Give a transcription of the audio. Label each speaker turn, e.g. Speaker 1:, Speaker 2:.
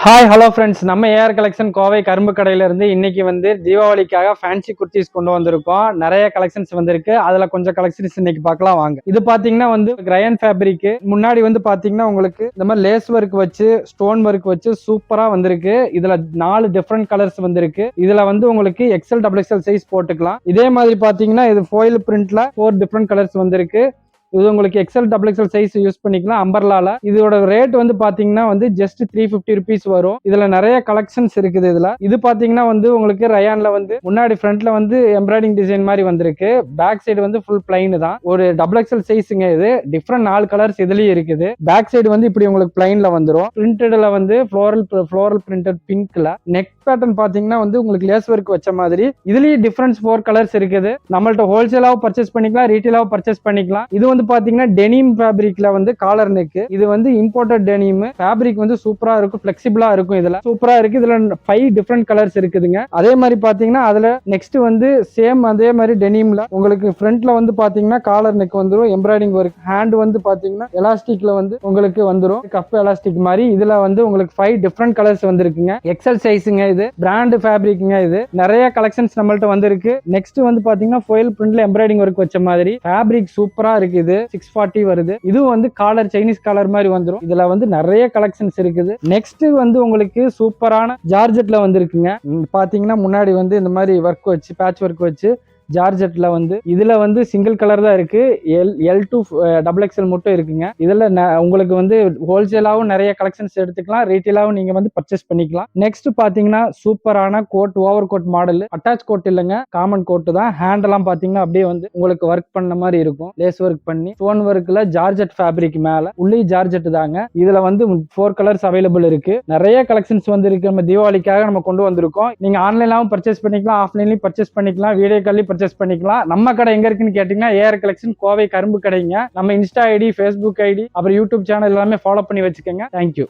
Speaker 1: Hi hello friends, நம்ம AR collection Kovai கரும்பு கடையில இருந்து இன்னைக்கு வந்து தீபாவளிக்காக ஃபேன்சி குர்த்திஸ் கொண்டு வந்திருக்கோம். நிறைய கலெக்ஷன்ஸ் வந்திருக்கு. அதுல கொஞ்சம் கலெக்ஷன்ஸ் இன்னைக்கு பார்க்கலாம் வாங்க. இது பாத்தீங்கன்னா வந்து கிரையன் ஃபேப்ரிக். முன்னாடி வந்து பாத்தீங்கன்னா உங்களுக்கு இந்த மாதிரி லேஸ் ஒர்க் வச்சு ஸ்டோன் ஒர்க் வச்சு சூப்பரா வந்திருக்கு. இதுல 4 டிஃப்ரெண்ட் கலர்ஸ் வந்திருக்கு. இதுல வந்து உங்களுக்கு எக்ஸ்எல் டபுள் எக்ஸ்எல் சைஸ் போட்டுக்கலாம். இதே மாதிரி பாத்தீங்கன்னா இது ஃபாயில் பிரிண்ட்ல 4 டிஃப்ரெண்ட் கலர்ஸ் வந்திருக்கு. இது உங்களுக்கு XL double XL size use பண்ணிக்கலாம். அம்பர்லால இதோட ரேட் வந்து பாத்தீங்கன்னா வந்து ஜஸ்ட் 350 ருபீஸ் வரும். இதுல நிறைய கலெக்ஷன்ஸ் இருக்குது. இது பாத்தீங்கன்னா வந்து உங்களுக்கு ரயான்ல வந்து முன்னாடி ஃப்ரண்ட்ல வந்து எம்ப்ராய்டிங் டிசைன் மாதிரி வந்திருக்கு. பேக் சைடு வந்து ஃபுல் பிளைன் தான். ஒரு டபுள் எக்ஸ்எல் சைஸுங்க. இது டிஃப்ரெண்ட் 4 கலர்ஸ் இதுலயும் இருக்குது. பேக் சைடு வந்து இப்படி உங்களுக்கு பிளைன்ல வந்துடும். பிரிண்டட்ல வந்து ஃப்ளோரல் பிரிண்டட் பிங்க்ல நெக் பேட்டர்ன் பாத்தீங்கன்னா வந்து உங்களுக்கு லேஸ் ஒர்க் வச்ச மாதிரி இதுலயும் டிஃபரன்ஸ் 4 கலர்ஸ் இருக்குது. நம்மள்ட்ட ஹோல்சேலாவும் பர்ச்சேஸ் பண்ணிக்கலாம், ரீட்டைலாவும் பர்ச்சேஸ் பண்ணிக்கலாம். இது வந்து பாத்தீங்கன்னா டெனிம் ஃபேப்ரிக்ல வந்து காலர் நெக். இது வந்து இம்போர்ட்டட் டெனிம் ஃபேப்ரிக் வந்து சூப்பரா இருக்கும், ஃபிளெக்சிபிளா இருக்கும். இதுல சூப்பரா இருக்கு. இதுல 5 டிஃபரெண்ட் கலர்ஸ் இருக்குதுங்க. அதே மாதிரி பாத்தீங்கன்னா அதுல நெக்ஸ்ட் வந்து சேம் அதே மாதிரி டெனிம்ல உங்களுக்கு ஃப்ரண்ட்ல வந்து பாத்தீங்கன்னா காலர் நெக் வந்துரும். Embroidery work. ஹேண்ட் வந்து பாத்தீங்கன்னா எலாஸ்டிக்ல வந்து உங்களுக்கு வந்துரும், கப் எலாஸ்டிக் மாதிரி. இதுல வந்து உங்களுக்கு 5 டிஃபரெண்ட் கலர்ஸ் வந்திருக்குங்க. எக்ஸ்எல் சைஸுங்க. இது பிராண்ட் ஃபேப்ரிக்ங்க. இது நிறைய கலெக்ஷன்ஸ் நம்மள்ட்ட வந்திருக்கு. நெக்ஸ்ட் வந்து பாத்தீங்கன்னா ஃபாயில் பிரிண்ட்ல எம்ப்ராய்டிங் ஒர்க் வச்ச மாதிரி ஃபேப்ரிக் சூப்பரா இருக்குது. 640 வருது. இது வந்து காலர் சைனீஸ் காலர் மாதிரி வந்துரும். இதுல வந்து நிறைய கலெக்ஷன்ஸ் இருக்குது. நெக்ஸ்ட் வந்து உங்களுக்கு சூப்பரான ஜார்ஜெட்ல வந்திருக்குங்க. பாத்தீங்கன்னா முன்னாடி வந்து இந்த மாதிரி ஒர்க் வச்சு பேட்ச் ஒர்க் வச்சு ஜார்ஜெட்ல வந்து இதுல வந்து சிங்கிள் கலர் தான் இருக்கு. எல் டு டபுள் எக்ஸ்எல் மட்டும் இருக்குங்க. இதுல உங்களுக்கு வந்து ஹோல்சேலாவும் நிறைய கலெக்ஷன்ஸ் எடுத்துக்கலாம், ரீட்டைலாவும் நீங்க வந்து பர்ச்சேஸ் பண்ணிக்கலாம். நெக்ஸ்ட் பாத்தீங்கன்னா சூப்பரான coat, over coat model. Attach coat இல்லைங்க, காமன் கோட் தான். ஹேண்ட் எல்லாம் பாத்தீங்கன்னா அப்படியே வந்து உங்களுக்கு ஒர்க் பண்ண மாதிரி இருக்கும். லேஸ் ஒர்க் பண்ணி ஸ்டோன் ஒர்க்ல ஜார்ஜெட் ஃபேப்ரிக் மேல உள்ளே ஜார்ஜெட் தாங்க. இதுல வந்து 4 கலர்ஸ் அவைலபிள் இருக்கு. நிறைய கலெக்ஷன்ஸ் வந்து இருக்கு. நம்ம தீபாவளிக்காக நம்ம கொண்டு வந்திருக்கோம். நீங்க ஆன்லைன்லாவும் பர்ச்சேஸ் பண்ணிக்கலாம், ஆஃப்லைன்லயும் பர்ச்சேஸ் பண்ணிக்கலாம், வீடியோ காலையும் பர்ச்சேஸ் பண்ணிக்கலாம். நம்ம கடை எங்க இருக்குன்னு கேட்டீங்கன்னா ஏஆர் கலெக்ஷன் கோவை கரும்பு கடைங்க. நம்ம இன்ஸ்டா ஐடி, ஃபேஸ்புக் ஐடி, அப்புறம் யூடியூப் சேனல் எல்லாமே ஃபாலோ பண்ணி வச்சுக்கோங்க. தேங்க்யூ.